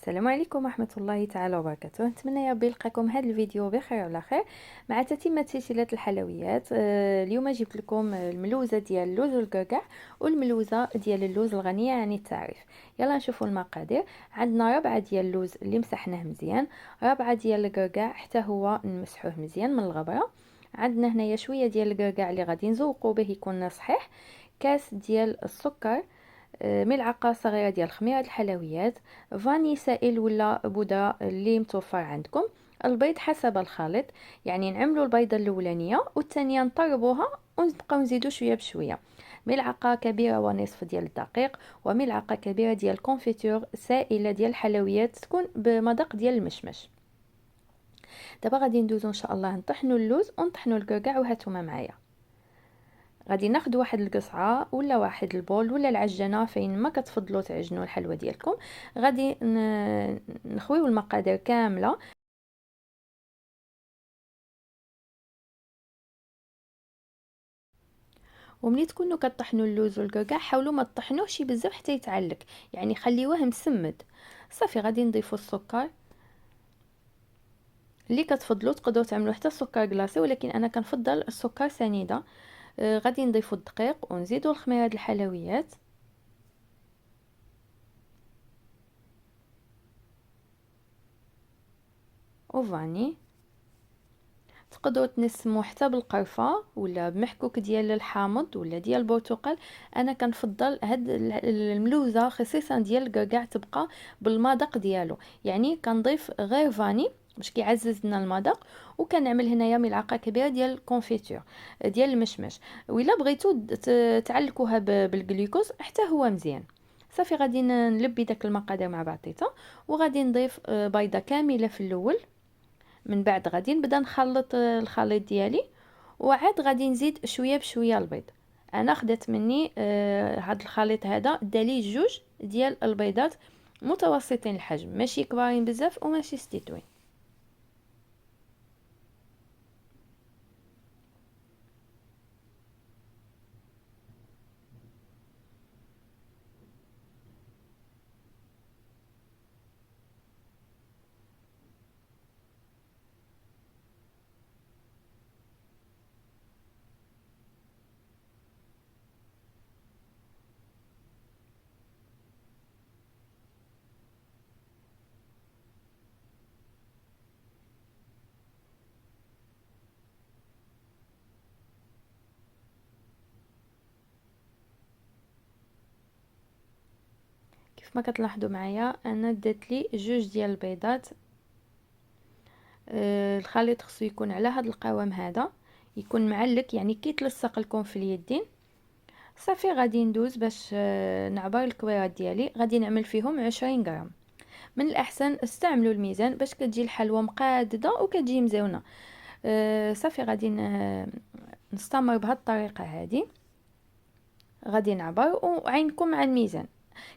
السلام عليكم ورحمة الله تعالى وبركاته. نتمنى يا ربي نلقاكم هذا الفيديو بخير وعلى خير مع تتمة سلسلة الحلويات. اليوم جبت لكم الملوزة ديال اللوز والقرقع والملوزة ديال اللوز الغنية عن التعريف. يلا نشوفوا المقادير. عندنا ربعة ديال اللوز اللي مسحناه مزيان، ربعة ديال القرقع حتى هو نمسحوه مزيان من الغبرة. عندنا هنايا شوية ديال القرقع اللي غادي نزوقوا به يكون صحيح، كاس ديال السكر، ملعقة صغيرة ديال خميرة الحلويات، فاني سائل ولا بودرة اللي متوفر عندكم، البيض حسب الخليط. يعني نعملوا البيضة الأولانية والثانية نطربوها ونبقاو نزيدو شوية بشوية. ملعقة كبيرة ونصف ديال الدقيق، وملعقة كبيرة ديال الكونفيتور سائلة ديال الحلويات تكون بمذاق ديال المشمش. دابا غادي ندوزو ان شاء الله نطحنوا اللوز ونطحنوا الكركاع وهاتوما معايا. غادي ناخذ واحد القصعه ولا واحد البول ولا العجانه فين ما كتفضلوا تعجنوا الحلوه ديالكم. غادي نخويو المقادير كامله. وملي تكونوا كطحنوا اللوز والكركاع حاولوا ما تطحنوهش بزاف حتى يتعلق، يعني خليوه مسمد. صافي غادي نضيفوا السكر اللي كتفضلوا، تقدروا تعملوا حتى السكر كلاصي ولكن انا كنفضل السكر سنيده. غادي نضيفوا الدقيق ونزيدوا الخميره د الحلويات وفاني. تقدروا تنسموا حتى بالقرفه ولا بمحكوك ديال الحامض ولا ديال البرتقال. انا كنفضل هاد الملوزه خصيصا ديال الكركاع تبقى بالمذاق ديالو، يعني كنضيف غير فاني باش كيعزز لنا المذاق، وكنعمل هنايا ملعقه كبيره ديال الكونفيتور ديال المشمش. وإلا بغيتو تعلكوها بالجلوكوز حتى هو مزيان. صافي غادي نلبي داك المقادير مع بعضيتها، وغادي نضيف بيضه كامله في الاول. من بعد غادي نبدا نخلط الخليط ديالي، وعاد غادي نزيد شويه بشويه البيض. انا خدت مني هاد الخليط هذا دالي جوج ديال البيضات متوسطين الحجم، ماشي كبارين بزاف وماشي ستيتوين. كيف ما كتلاحظوا معايا انا درت لي جوج ديال البيضات. الخليط خصو يكون على هذا القوام هذا، يكون معلك يعني كيتلصق لكم في اليدين. صافي غادي ندوز باش نعبر الكويرات ديالي، غادي نعمل فيهم 20 غرام. من الاحسن استعملوا الميزان باش كتجي الحلوى مقاده وكتجي مزيونه. صافي غادي نستمر بهذه الطريقه هذه. غادي نعبر وعينكم على الميزان.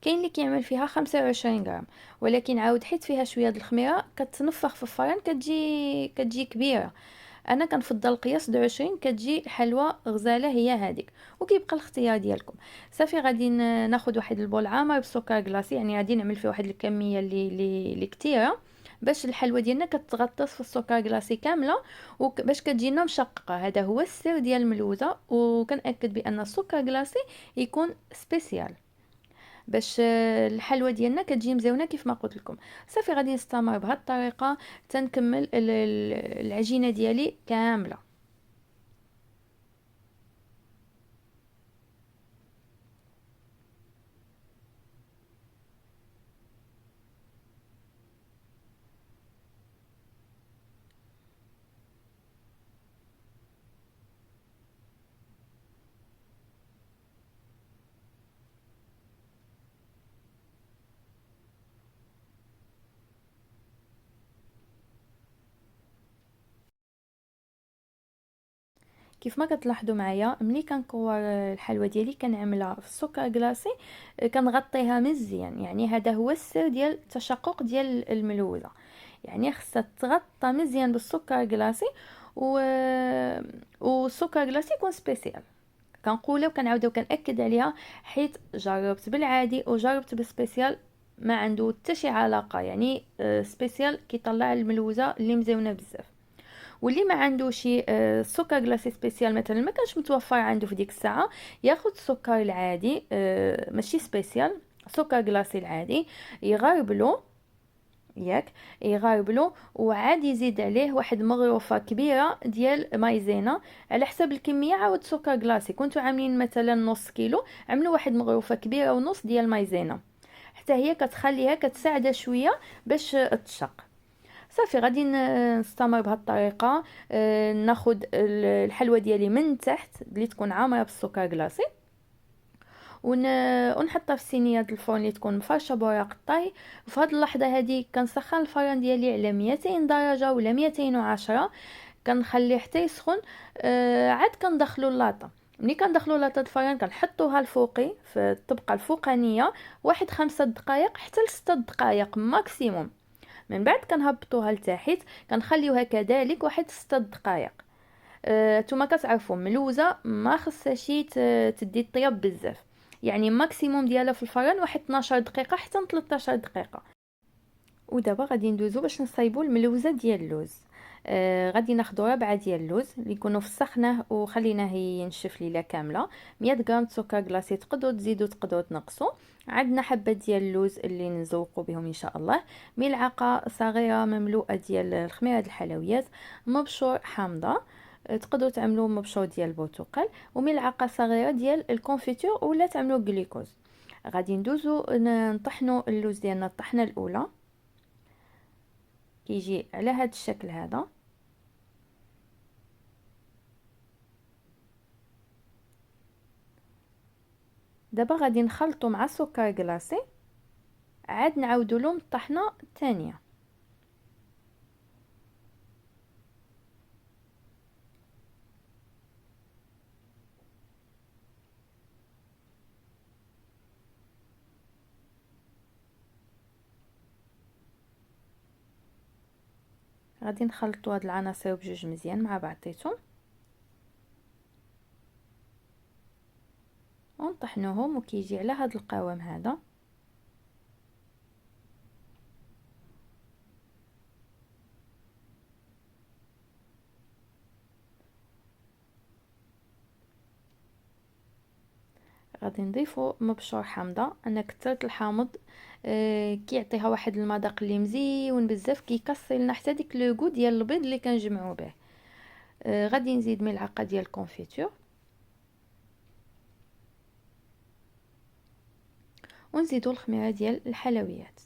كاين اللي كيعمل فيها 25 غرام، ولكن عاود حيت فيها شويه د الخميره كتنفخ في الفران كتجي كبيره. انا كنفضل القياس د 20، كتجي الحلوى غزاله هي هذيك، وكيبقى الاختيار ديالكم. صافي غادي ناخذ واحد البول عامر بالسكر كلاصي، يعني غادي نعمل فيه واحد الكميه اللي كثيره باش الحلوى ديالنا كتغطس في السكر كلاصي كامله، وباش كتجينا مشققه. هذا هو السر ديال الملوزه، وكنأكد بان السكر كلاصي يكون سبيسيال باش الحلوى ديالنا كتجي مزيونه كيف ما قلت لكم. صافي غادي نستمر بهذه الطريقه تنكمل العجينه ديالي كامله. كيف ما كتلاحظوا معايا ملي كنكور الحلوى ديالي كنعملها في السكر كلاصي، كنغطيها مزيان. يعني هذا هو السر ديال التشقق ديال الملوزه، يعني خصها تغطى مزيان بالسكر كلاصي. و... والسكر كلاصي يكون سبيسيال. كنقولها وكنعاودها وكنأكد عليها حيت جربت بالعادي وجربت بالسبيسيال، ما عنده حتى شي علاقه، يعني سبيسيال كيطلع الملوزه اللي مزيونه بزاف. واللي ما عنده شي سكر كلاصي سبيسيال مثلا ما كانش متوفر عنده في ديك الساعه، ياخذ السكر العادي ماشي سبيسيال، سكر كلاصي العادي، يغربلو ياك، يغربلو وعاد يزيد عليه واحد مغروفه كبيره ديال مايزينا على حسب الكميه. عاود سكر كلاصي كنتو عاملين مثلا نص كيلو، عملوا واحد مغروفه كبيره ونص ديال مايزينا، حتى هي كتخليها كتساعدها شويه باش تشق. صافي غادي نستمر بهذه الطريقه. ناخذ الحلوى ديالي من تحت اللي تكون عامره بالسكر كلاصي، ونحطها في الصينيه ديال الفرن اللي تكون مفرشه بوراق الطهي. في هذه اللحظه هذه كنسخن الفرن ديالي على 200 درجه ولا 210، كنخليه حتى يسخن. عاد كندخلوا اللاطه. ملي كندخلوا لاطه الفران كنحطوها الفوقي في الطبقه الفوقانيه واحد 5 دقائق حتى ل6 دقائق ماكسيموم. من بعد كنهبطوها لتحت، كنخليوها كذلك واحد 6 دقائق. نتوما كتعرفوا ملوزه ما خصهاش تدي طياب بزاف، يعني ماكسيموم ديالها في الفران واحد 12 دقيقه حتى 13 دقيقه. ودابا غادي ندوزو باش نصايبوا الملوزه ديال اللوز. غادي ناخذوا ربعه ديال اللوز اللي يكونوا فسخناه وخليناه ينشف ليله كامله. 100 غرام سكر كلاصي، تقدروا تزيدوا تقدروا تنقصوا. عندنا حبه ديال اللوز اللي نزوقوا بهم ان شاء الله. ملعقه صغيره مملوءه ديال الخميره د الحلويات. مبشور حامضه، تقدروا تعملوا مبشور ديال البرتقال. وملعقه صغيره ديال الكونفيتور ولا تعملوا جليكوز. غادي ندوزو نطحنوا اللوز ديالنا الطحنه الاولى، كيجي على هذا الشكل هذا. دابا غادي نخلطو مع السكر كلاصي، عاد نعاودو لهم الطحنه الثانيه. غادي نخلطو هاد العناصر بجوج مزيان مع بعضيتهم ونطحنوهم، وكيجي على هاد القوام هذا. غادي نضيفو مبشور حامضه. انا كثرت الحامض كيعطيها واحد المذاق اللي مزيون بزاف، كيكسر لنا حتى ديك لو غو ديال البيض اللي كنجمعو به. غادي نزيد ملعقه ديال الكونفيتور، ونزيدو الخميره ديال الحلويات،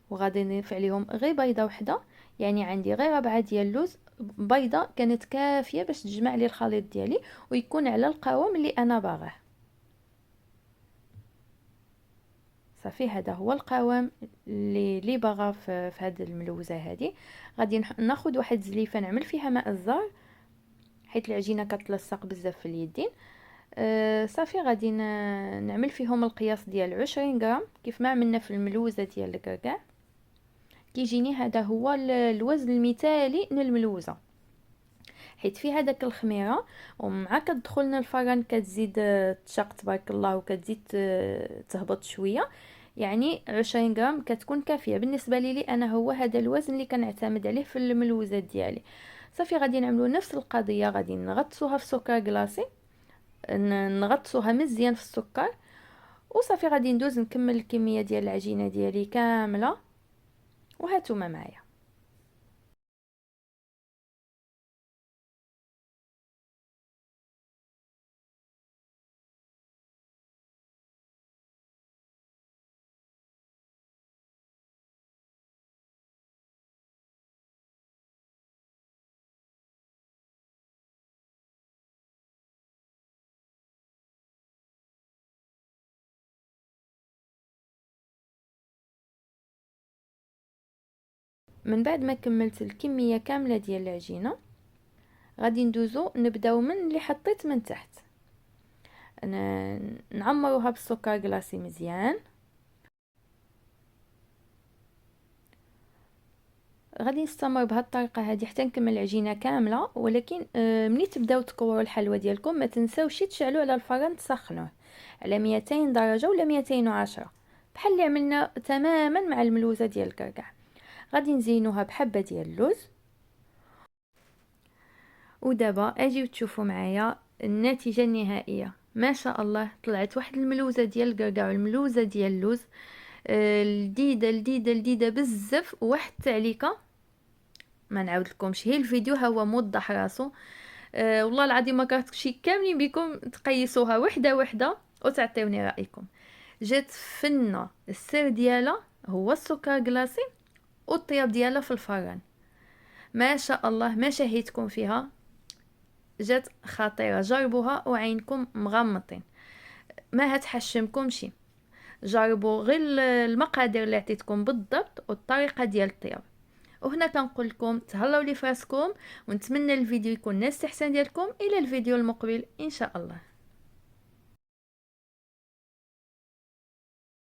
وغادي نضيف عليهم غير بيضه وحده. يعني عندي غير 4 ديال اللوز، بيضه كانت كافيه باش تجمع لي الخليط ديالي ويكون على القوام اللي انا باغاه. صافي هذا هو القوام اللي باغا في هذه الملوزه هذه. غادي ناخذ واحد زليفه نعمل فيها ماء الزهر، حيت العجينه كتلصق بزاف في اليدين. صافي غادي نعمل فيهم القياس ديال 20 غرام كيف ما عملنا في الملوزه ديال الكركاع. كيجيني هذا هو الوزن المثالي للملوزه، حيت فيها داك الخميره، ومع كتدخلنا الفران كتزيد تشاق تبارك الله، وكتزيد تهبط شويه. يعني 20 غرام كتكون كافيه بالنسبه لي انا. هو هذا الوزن اللي كنعتمد عليه في الملوزات ديالي. صافي غادي نعملوا نفس القضيه، غادي نغطسوها في سكر كلاصي، نغطسوها مزيان في السكر. وصافي غادي ندوز نكمل الكميه ديال العجينه ديالي كامله، وهاتوما معايا. من بعد ما كملت الكميه كامله ديال العجينه، غادي ندوزو نبداو من اللي حطيت من تحت. انا نعمروها بالسكر كلاصي مزيان. غادي نستمر بهذه الطريقه هذه حتى نكمل العجينه كامله. ولكن ملي تبداو تكوروا الحلوى ديالكم ما تنساوش تشعلوا على الفران، تسخنوه على 200 درجه ولا 210 بحال اللي عملنا تماما مع الملوزه ديال الكركع. غادي نزينوها بحبه ديال اللوز. ودابا اجيو تشوفوا معايا النتيجه النهائيه. ما شاء الله طلعت واحد الملوزه ديال الكركع والملوزه ديال اللوز لذيذه لذيذه لذيذه بزاف. وواحد التعليقه ما نعاود لكمش، هي الفيديو هو موضح راسو. والله العظيم ما كرهتكشي كاملين بكم تقيسوها وحده وحده وتعطيوني رايكم. جات فنه. السر ديالها هو السكر كلاصي والطياب ديالها في الفران. ما شاء الله ما شهيتكم فيها، جات خطيره. جربوها وعينكم مغمضين، ما هتحشمكمشي. جربوا غير المقادير اللي عطيتكم بالضبط والطريقه ديال الطياب. وهنا كنقول لكم تهلاو لي فراسكم، ونتمنى الفيديو يكون نال الاستحسان ديالكم. الى الفيديو المقبل ان شاء الله.